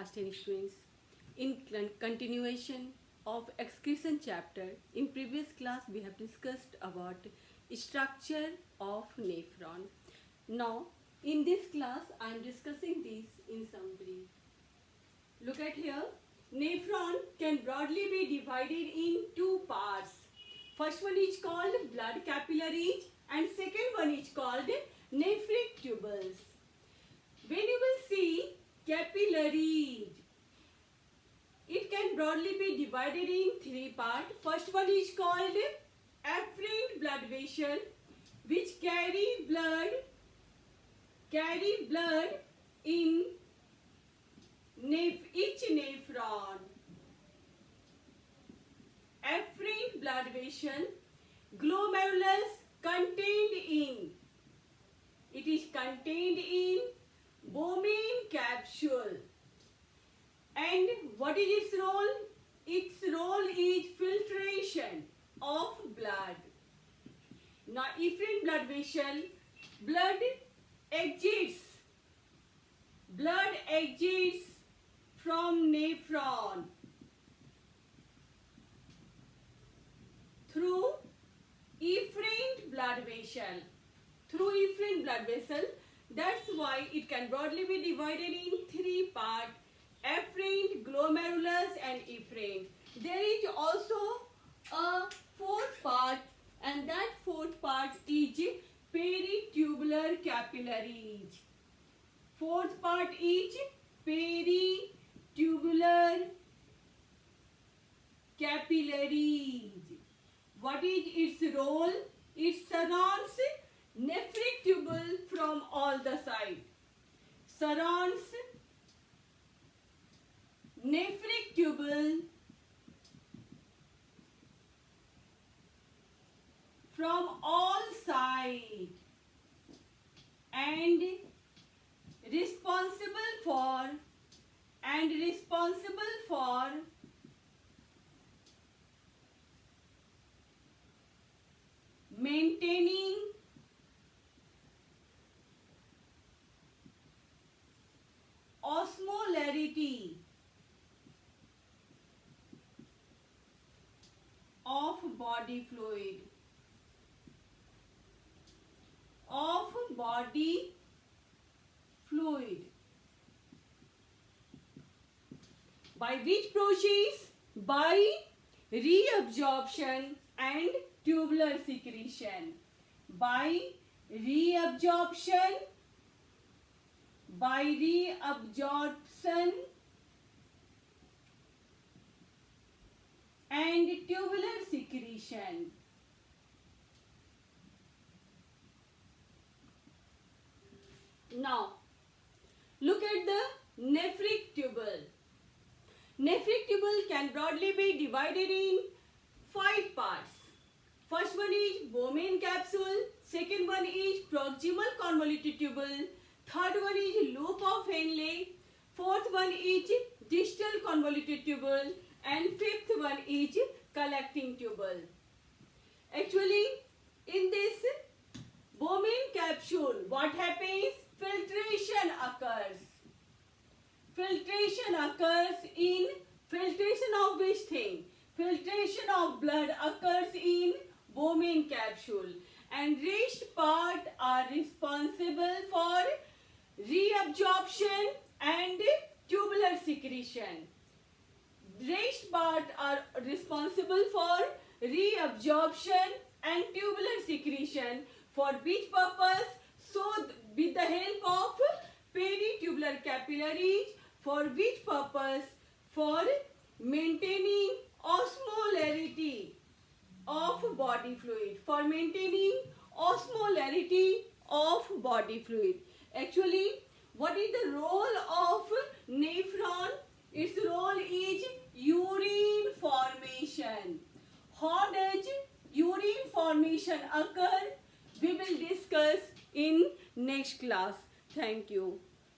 class 10 students. In continuation of excretion chapter, in previous class we have discussed about structure of nephron. Now in this class I am discussing this in some brief. Look at here. Nephron can broadly be divided in two parts. First one is called blood capillaries and second one is called nephric tubules. When you will see capillaries, it can broadly be divided in three parts. First one is called afferent blood vessel, which carry blood in each nephron. Afferent blood vessel, glomerulus it is contained in Bowman capsule. And what is its role? Its role is filtration of blood. Now, efferent blood vessel, blood exits from nephron through efferent blood vessel. That's why it can broadly be divided in three parts: afferent, glomerulus and efferent. There is also a fourth part, and that fourth part is peritubular capillaries. Fourth part is peritubular capillaries. What is its role? It surrounds nephric tubule from all the sides. Surrounds nephric tubule from all sides and responsible for maintaining osmolarity of body fluid. By which process? By reabsorption and tubular secretion. By reabsorption and tubular secretion. Now, look at the nephric tubule. Nephric tubule can broadly be divided in five parts. First one is Bowman capsule, second one is proximal convoluted tubule, third one is loop of Henle, fourth one is distal convoluted tubule, and fifth one is collecting tubule. Actually, in this Bowman capsule, what happens? Filtration of which thing? Filtration of blood occurs in Bowman capsule, and rest part are responsible for reabsorption and tubular secretion. Rest part are responsible for reabsorption and tubular secretion. For which purpose? So, with the help of peritubular capillaries. For which purpose? For maintaining osmolarity of body fluid. Actually, what is the role of nephron? Its role is urine formation. How does urine formation occur? We will discuss in next class. Thank you.